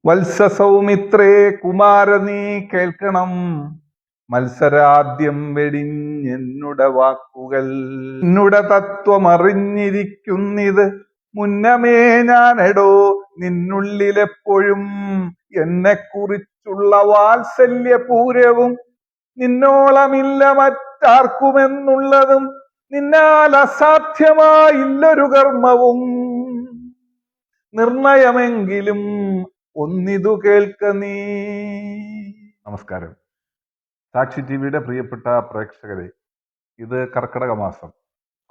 വത്സസൗമിത്രേ കുമാരനീ കേൾക്കണം, മത്സരാദ്യം വെടിഞ്ഞെന്നുടെ വാക്കുകൾ. എന്നുടെ തത്വമറിഞ്ഞിരിക്കുന്നിത് മുന്നമേ ഞാനെടോ, നിന്നുള്ളിലെപ്പോഴും എന്നെ കുറിച്ചുള്ള വാത്സല്യപൂരവും നിന്നോളമില്ല മറ്റാർക്കുമെന്നുള്ളതും, നിന്നാൽ അസാധ്യമായില്ലൊരു കർമ്മവും. നിർണയമെങ്കിലും ഒന്നിതു കേൾക്ക നീ. നമസ്കാരം. സാക്ഷി ടിവിയുടെ പ്രിയപ്പെട്ട പ്രേക്ഷകരെ, ഇത് കർക്കിടക മാസം.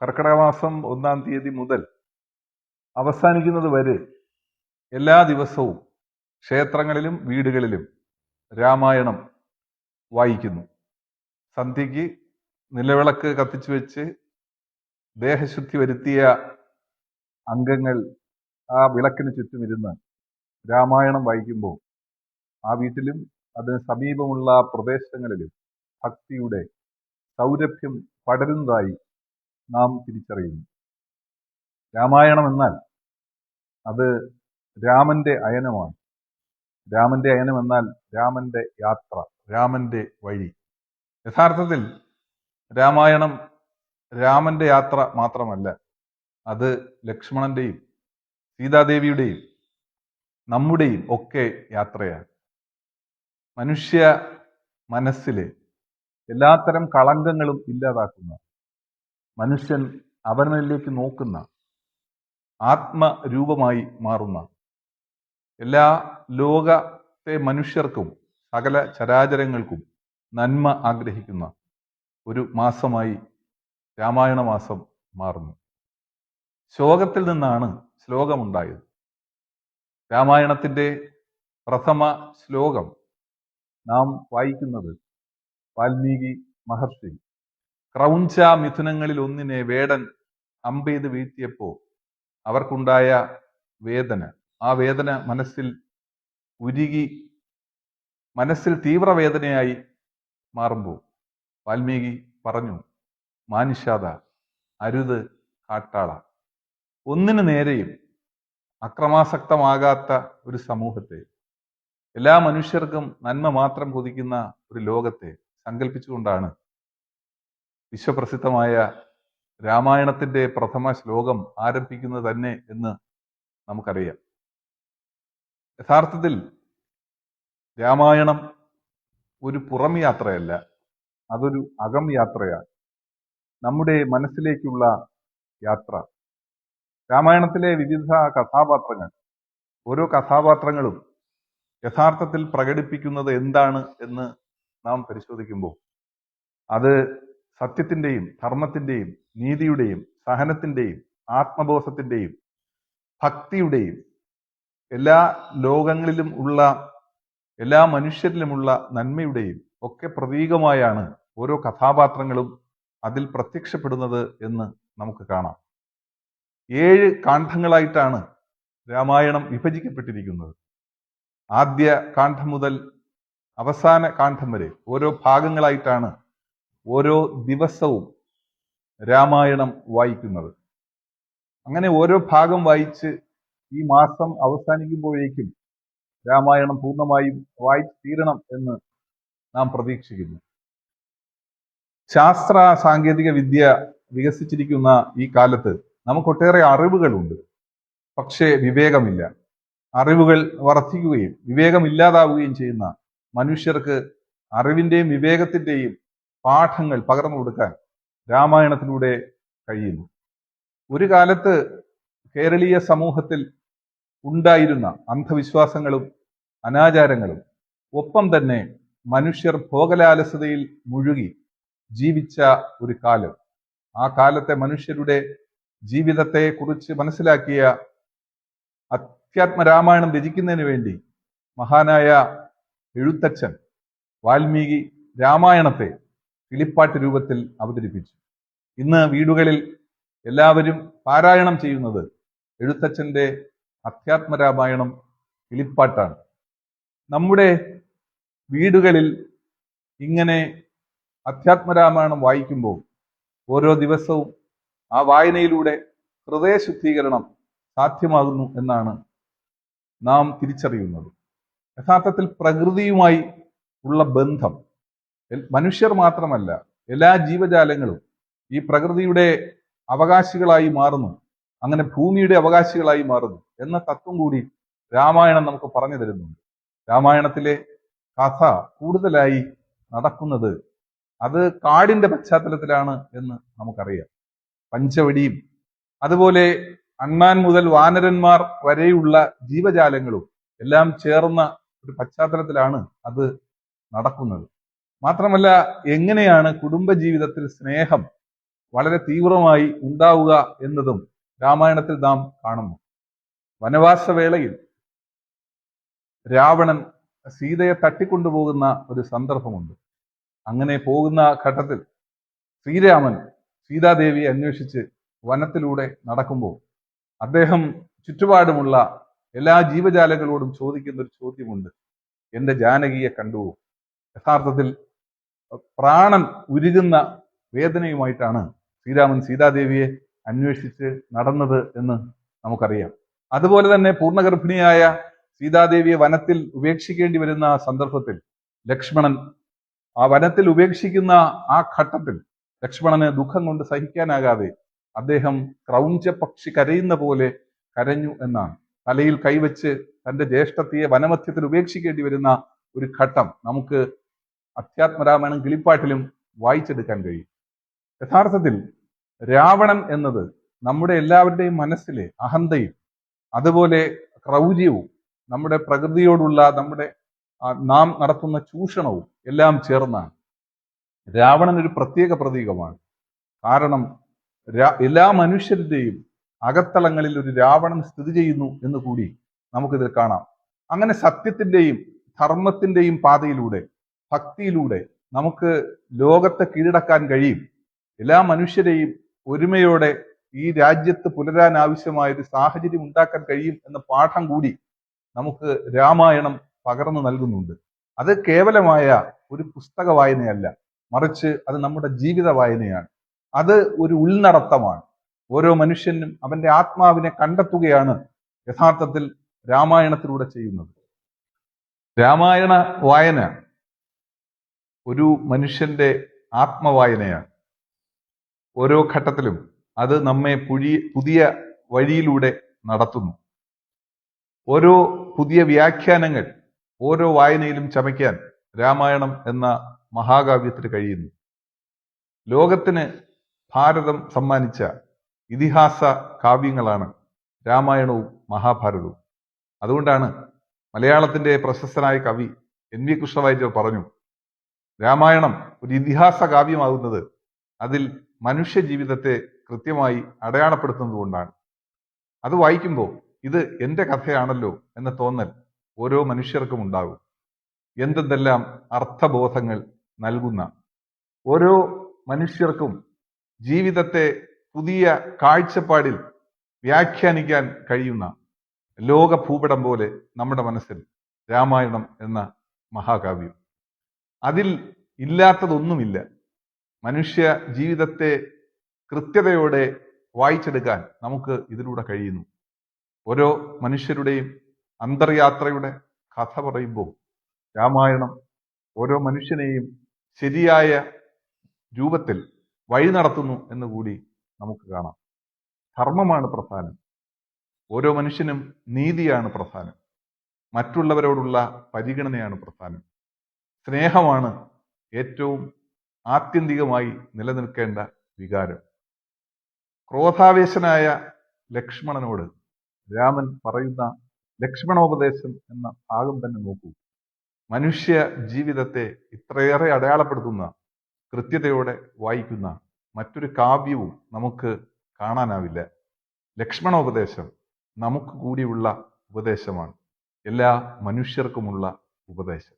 കർക്കിടക മാസം 1-ാം തീയതി മുതൽ അവസാനിക്കുന്നത് വരെ എല്ലാ ദിവസവും ക്ഷേത്രങ്ങളിലും വീടുകളിലും രാമായണം വായിക്കുന്നു. സന്ധ്യയ്ക്ക് നിലവിളക്ക് കത്തിച്ചു വെച്ച് ദേഹശുദ്ധി വരുത്തിയ അംഗങ്ങൾ ആ വിളക്കിന് ചുറ്റും ഇരുന്ന് രാമായണം വായിക്കുമ്പോൾ ആ വീട്ടിലും അതിന് സമീപമുള്ള പ്രദേശങ്ങളിലും ഭക്തിയുടെ സൗരഭ്യം പടരുന്നതായി നാം തിരിച്ചറിയുന്നു. രാമായണം എന്നാൽ അത് രാമന്റെ അയനമാണ്. രാമന്റെ അയനം എന്നാൽ രാമന്റെ യാത്ര, രാമന്റെ വഴി. യഥാർത്ഥത്തിൽ രാമായണം രാമന്റെ യാത്ര മാത്രമല്ല, അത് ലക്ഷ്മണന്റെയും സീതാദേവിയുടെയും നമ്മുടെയും ഒക്കെ യാത്രയാണ്. മനുഷ്യ മനസ്സിലെ എല്ലാത്തരം കളങ്കങ്ങളും ഇല്ലാതാക്കുന്ന, മനുഷ്യൻ അവനിലേക്ക് നോക്കുന്ന, ആത്മരൂപമായി മാറുന്ന, എല്ലാ ലോകത്തെ മനുഷ്യർക്കും സകല ചരാചരങ്ങൾക്കും നന്മ ആഗ്രഹിക്കുന്ന ഒരു മാസമായി രാമായണ മാസം മാറുന്നു. ശോകത്തിൽ നിന്നാണ് ശ്ലോകമുണ്ടായത്. രാമായണത്തിന്റെ പ്രഥമ ശ്ലോകം നാം വായിക്കുന്നത് വാൽമീകി മഹർഷി ക്രൗഞ്ച മിഥുനങ്ങളിൽ ഒന്നിനെ വേടൻ അമ്പെയ്ത് വീഴ്ത്തിയപ്പോൾ അവർക്കുണ്ടായ വേദന, ആ വേദന മനസ്സിൽ ഉരുകി, മനസ്സിൽ തീവ്രവേദനയായി മാറുമ്പോൾ വാൽമീകി പറഞ്ഞു, മാനിഷാദ, അരുത് കാട്ടാള. ഒന്നിനു നേരെയും അക്രമാസക്തമാകാത്ത ഒരു സമൂഹത്തെ, എല്ലാ മനുഷ്യർക്കും നന്മ മാത്രം കൊതിക്കുന്ന ഒരു ലോകത്തെ സങ്കല്പിച്ചുകൊണ്ടാണ് വിശ്വപ്രസിദ്ധമായ രാമായണത്തിന്റെ പ്രഥമ ശ്ലോകം ആരംഭിക്കുന്നത് തന്നെ എന്ന് നമുക്കറിയാം. യഥാർത്ഥത്തിൽ രാമായണം ഒരു പുറം യാത്രയല്ല, അതൊരു അകം യാത്രയാണ്, നമ്മുടെ മനസ്സിലേക്കുള്ള യാത്ര. രാമായണത്തിലെ വിവിധ കഥാപാത്രങ്ങൾ, ഓരോ കഥാപാത്രങ്ങളും യഥാർത്ഥത്തിൽ പ്രകടിപ്പിക്കുന്നത് എന്താണ് എന്ന് നാം പരിശോധിക്കുമ്പോൾ അത് സത്യത്തിന്റെയും ധർമ്മത്തിന്റെയും നീതിയുടെയും സഹനത്തിന്റെയും ആത്മബോധത്തിന്റെയും ഭക്തിയുടെയും എല്ലാ ലോകങ്ങളിലും ഉള്ള, എല്ലാ മനുഷ്യരിലുമുള്ള നന്മയുടെയും ഒക്കെ പ്രതീകമായാണ് ഓരോ കഥാപാത്രങ്ങളും അതിൽ പ്രത്യക്ഷപ്പെടുന്നത് എന്ന് നമുക്ക് കാണാം. 7 കാണ്ഡങ്ങളായിട്ടാണ് രാമായണം വിഭജിക്കപ്പെട്ടിരിക്കുന്നത്. ആദ്യ കാണ്ഡം മുതൽ അവസാന കാണ്ഡം വരെ ഓരോ ഭാഗങ്ങളായിട്ടാണ് ഓരോ ദിവസവും രാമായണം വായിക്കുന്നത്. അങ്ങനെ ഓരോ ഭാഗം വായിച്ച് ഈ മാസം അവസാനിക്കുമ്പോഴേക്കും രാമായണം പൂർണ്ണമായും വായിച്ചു തീരണം എന്ന് നാം പ്രതീക്ഷിക്കുന്നു. ശാസ്ത്ര സാങ്കേതിക വിദ്യ വികസിച്ചിരിക്കുന്ന ഈ കാലത്ത് നമുക്കൊട്ടേറെ അറിവുകളുണ്ട്, പക്ഷേ വിവേകമില്ല. അറിവുകൾ വർദ്ധിക്കുകയും വിവേകമില്ലാതാവുകയും ചെയ്യുന്ന മനുഷ്യർക്ക് അറിവിന്റെയും വിവേകത്തിന്റെയും പാഠങ്ങൾ പകർന്നു കൊടുക്കാൻ രാമായണത്തിലൂടെ കഴിയുന്നു. ഒരു കാലത്ത് കേരളീയ സമൂഹത്തിൽ ഉണ്ടായിരുന്ന അന്ധവിശ്വാസങ്ങളും അനാചാരങ്ങളും, ഒപ്പം തന്നെ മനുഷ്യർ ഭോഗലാലസതയിൽ മുഴുകി ജീവിച്ച ഒരു കാലം, ആ കാലത്തെ മനുഷ്യരുടെ ജീവിതത്തെ കുറിച്ച് മനസ്സിലാക്കിയ അധ്യാത്മരാമായണം രചിക്കുന്നതിന് വേണ്ടി മഹാനായ എഴുത്തച്ഛൻ വാൽമീകി രാമായണത്തെ കിളിപ്പാട്ട് രൂപത്തിൽ അവതരിപ്പിച്ചു. ഇന്ന് വീടുകളിൽ എല്ലാവരും പാരായണം ചെയ്യുന്നത് എഴുത്തച്ഛന്റെ അധ്യാത്മരാമായണം കിളിപ്പാട്ടാണ്. നമ്മുടെ വീടുകളിൽ ഇങ്ങനെ അധ്യാത്മരാമായണം വായിക്കുമ്പോൾ ഓരോ ദിവസവും ആ വായനയിലൂടെ ഹൃദയശുദ്ധീകരണം സാധ്യമാകുന്നു എന്നാണ് നാം തിരിച്ചറിയുന്നത്. യഥാർത്ഥത്തിൽ പ്രകൃതിയുമായി ഉള്ള ബന്ധം മനുഷ്യർ മാത്രമല്ല, എല്ലാ ജീവജാലങ്ങളും ഈ പ്രകൃതിയുടെ അവകാശികളായി മാറുന്നു, അങ്ങനെ ഭൂമിയുടെ അവകാശികളായി മാറുന്നു എന്ന തത്വം കൂടി രാമായണം നമുക്ക് പറഞ്ഞു തരുന്നുണ്ട്. രാമായണത്തിലെ കഥ കൂടുതലായി നടക്കുന്നത് അത് കാടിന്റെ പശ്ചാത്തലത്തിലാണ് എന്ന് നമുക്കറിയാം. പഞ്ചവടിയും അതുപോലെ അണ്ണാൻ മുതൽ വാനരന്മാർ വരെയുള്ള ജീവജാലങ്ങളും എല്ലാം ചേർന്ന ഒരു പശ്ചാത്തലത്തിലാണ് അത് നടക്കുന്നത്. മാത്രമല്ല, എങ്ങനെയാണ് കുടുംബജീവിതത്തിൽ സ്നേഹം വളരെ തീവ്രമായി ഉണ്ടാവുക എന്നതും രാമായണത്തിൽ നാം കാണുന്നു. വനവാസവേളയിൽ രാവണൻ സീതയെ തട്ടിക്കൊണ്ടുപോകുന്ന ഒരു സന്ദർഭമുണ്ട്. അങ്ങനെ പോകുന്ന ഘട്ടത്തിൽ ശ്രീരാമൻ സീതാദേവിയെ അന്വേഷിച്ച് വനത്തിലൂടെ നടക്കുമ്പോൾ അദ്ദേഹം ചുറ്റുപാടുമുള്ള എല്ലാ ജീവജാലങ്ങളോടും ചോദിക്കുന്ന ഒരു ചോദ്യമുണ്ട്: എന്റെ ജാനകിയെ കണ്ടുവോ? യഥാർത്ഥത്തിൽ പ്രാണൻ ഉരുകുന്ന വേദനയുമായിട്ടാണ് ശ്രീരാമൻ സീതാദേവിയെ അന്വേഷിച്ച് നടന്നത് എന്ന് നമുക്കറിയാം. അതുപോലെ തന്നെ പൂർണ്ണഗർഭിണിയായ സീതാദേവിയെ വനത്തിൽ ഉപേക്ഷിക്കേണ്ടി വരുന്ന സന്ദർഭത്തിൽ ലക്ഷ്മണൻ ആ വനത്തിൽ ഉപേക്ഷിക്കുന്ന ആ ഘട്ടത്തിൽ ലക്ഷ്മണന് ദുഃഖം കൊണ്ട് സഹിക്കാനാകാതെ അദ്ദേഹം ക്രൗഞ്ചപക്ഷി കരയുന്ന പോലെ കരഞ്ഞു എന്നാണ്. തലയിൽ കൈവച്ച് തന്റെ ജ്യേഷ്ഠത്തിയെ വനമധ്യത്തിൽ ഉപേക്ഷിക്കേണ്ടി വരുന്ന ഒരു ഘട്ടം നമുക്ക് അധ്യാത്മരാമായണം കിളിപ്പാട്ടിലും വായിച്ചെടുക്കാൻ കഴിയും. യഥാർത്ഥത്തിൽ രാവണൻ എന്നത് നമ്മുടെ എല്ലാവരുടെയും മനസ്സിലെ അഹന്തയും അതുപോലെ ക്രൗര്യവും നമ്മുടെ പ്രകൃതിയോടുള്ള നാം നടത്തുന്ന ചൂഷണവും എല്ലാം ചേർന്നാണ്. രാവണൻ ഒരു പ്രത്യേക പ്രതീകമാണ്. കാരണം എല്ലാ മനുഷ്യരുടെയും അകത്തളങ്ങളിൽ ഒരു രാവണൻ സ്ഥിതി ചെയ്യുന്നു എന്ന് കൂടി നമുക്കിതിൽ കാണാം. അങ്ങനെ സത്യത്തിന്റെയും ധർമ്മത്തിന്റെയും പാതയിലൂടെ, ഭക്തിയിലൂടെ നമുക്ക് ലോകത്തെ കീഴടക്കാൻ കഴിയും. എല്ലാ മനുഷ്യരെയും ഒരുമയോടെ ഈ രാജ്യത്ത് പുലരാൻ ആവശ്യമായ ഒരു സാഹചര്യം ഉണ്ടാക്കാൻ കഴിയും എന്ന പാഠം കൂടി നമുക്ക് രാമായണം പകർന്നു നൽകുന്നുണ്ട്. അത് കേവലമായ ഒരു പുസ്തക വായനയല്ല, മറിച്ച് അത് നമ്മുടെ ജീവിത വായനയാണ്. അത് ഒരു ഉൾനടത്തമാണ്. ഓരോ മനുഷ്യനും അവന്റെ ആത്മാവിനെ കണ്ടെത്തുകയാണ് യഥാർത്ഥത്തിൽ രാമായണത്തിലൂടെ ചെയ്യുന്നത്. രാമായണ വായന ഒരു മനുഷ്യന്റെ ആത്മവായനയാണ്. ഓരോ ഘട്ടത്തിലും അത് നമ്മെ പുതിയ വഴിയിലൂടെ നടത്തുന്നു. ഓരോ പുതിയ വ്യാഖ്യാനങ്ങൾ ഓരോ വായനയിലും ചമയ്ക്കാൻ രാമായണം എന്ന മഹാകാവ്യത്തിന് കഴിയുന്നു. ലോകത്തിന് ഭാരതം സമ്മാനിച്ച ഇതിഹാസ കാവ്യങ്ങളാണ് രാമായണവും മഹാഭാരതവും. അതുകൊണ്ടാണ് മലയാളത്തിന്റെ പ്രശസ്തനായ കവി NV കൃഷ്ണവാര്യർ പറഞ്ഞു, രാമായണം ഒരു ഇതിഹാസ കാവ്യമാകുന്നത് അതിൽ മനുഷ്യ ജീവിതത്തെ കൃത്യമായി അടയാളപ്പെടുത്തുന്നത് കൊണ്ടാണ്. അത് വായിക്കുമ്പോൾ ഇത് എൻ്റെ കഥയാണല്ലോ എന്ന തോന്നൽ ഓരോ മനുഷ്യർക്കും ഉണ്ടാകും. എന്തെല്ലാം അർത്ഥബോധങ്ങൾ നൽകുന്ന, ഓരോ മനുഷ്യർക്കും ജീവിതത്തെ പുതിയ കാഴ്ചപ്പാടിൽ വ്യാഖ്യാനിക്കാൻ കഴിയുന്ന ലോക ഭൂപടം പോലെ നമ്മുടെ മനസ്സിൽ രാമായണം എന്ന മഹാകാവ്യം. അതിൽ ഇല്ലാത്തതൊന്നുമില്ല. മനുഷ്യ ജീവിതത്തെ കൃത്യതയോടെ വായിച്ചെടുക്കാൻ നമുക്ക് ഇതിലൂടെ കഴിയുന്നു. ഓരോ മനുഷ്യരുടെയും അന്തർയാത്രയുടെ കഥ പറയുമ്പോൾ രാമായണം ഓരോ മനുഷ്യനെയും ശരിയായ രൂപത്തിൽ വഴി നടത്തുന്നു എന്ന് കൂടി നമുക്ക് കാണാം. ധർമ്മമാണ് പ്രധാനം. ഓരോ മനുഷ്യനും നീതിയാണ് പ്രധാനം. മറ്റുള്ളവരോടുള്ള പരിഗണനയാണ് പ്രധാനം. സ്നേഹമാണ് ഏറ്റവും ആത്യന്തികമായി നിലനിൽക്കേണ്ട വികാരം. ക്രോധാവേശനായ ലക്ഷ്മണനോട് രാമൻ പറയുന്ന ലക്ഷ്മണോപദേശം എന്ന ഭാഗം തന്നെ നോക്കൂ. മനുഷ്യ ജീവിതത്തെ ഇത്രയേറെ അടയാളപ്പെടുത്തുന്ന, കൃത്യതയോടെ വായിക്കുന്ന മറ്റൊരു കാവ്യവും നമുക്ക് കാണാനാവില്ല. ലക്ഷ്മണോപദേശം നമുക്ക് കൂടിയുള്ള ഉപദേശമാണ്, എല്ലാ മനുഷ്യർക്കുമുള്ള ഉപദേശം.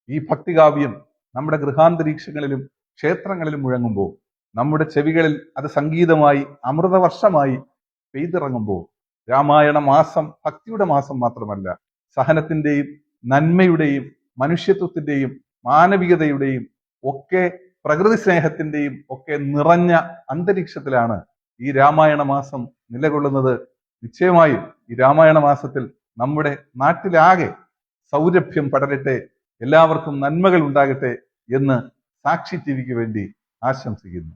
ഈ ഭക്തികാവ്യം നമ്മുടെ ഗൃഹാന്തരീക്ഷങ്ങളിലും ക്ഷേത്രങ്ങളിലും മുഴങ്ങുമ്പോൾ, നമ്മുടെ ചെവികളിൽ അത് സംഗീതമായി അമൃതവർഷമായി പെയ്തിറങ്ങുമ്പോൾ, രാമായണ മാസം ഭക്തിയുടെ മാസം മാത്രമല്ല, സഹനത്തിന്റെയും നന്മയുടെയും മനുഷ്യത്വത്തിന്റെയും മാനവികതയുടെയും ഒക്കെ പ്രകൃതി സ്നേഹത്തിന്റെയും ഒക്കെ നിറഞ്ഞ അന്തരീക്ഷത്തിലാണ് ഈ രാമായണ മാസം നിലകൊള്ളുന്നത്. നിശ്ചയമായും ഈ രാമായണ മാസത്തിൽ നമ്മുടെ നാട്ടിലാകെ സൗരഭ്യം പടരട്ടെ, എല്ലാവർക്കും നന്മകൾ ഉണ്ടാകട്ടെ എന്ന് സാക്ഷി ടിവിക്ക് വേണ്ടി ആശംസിക്കുന്നു.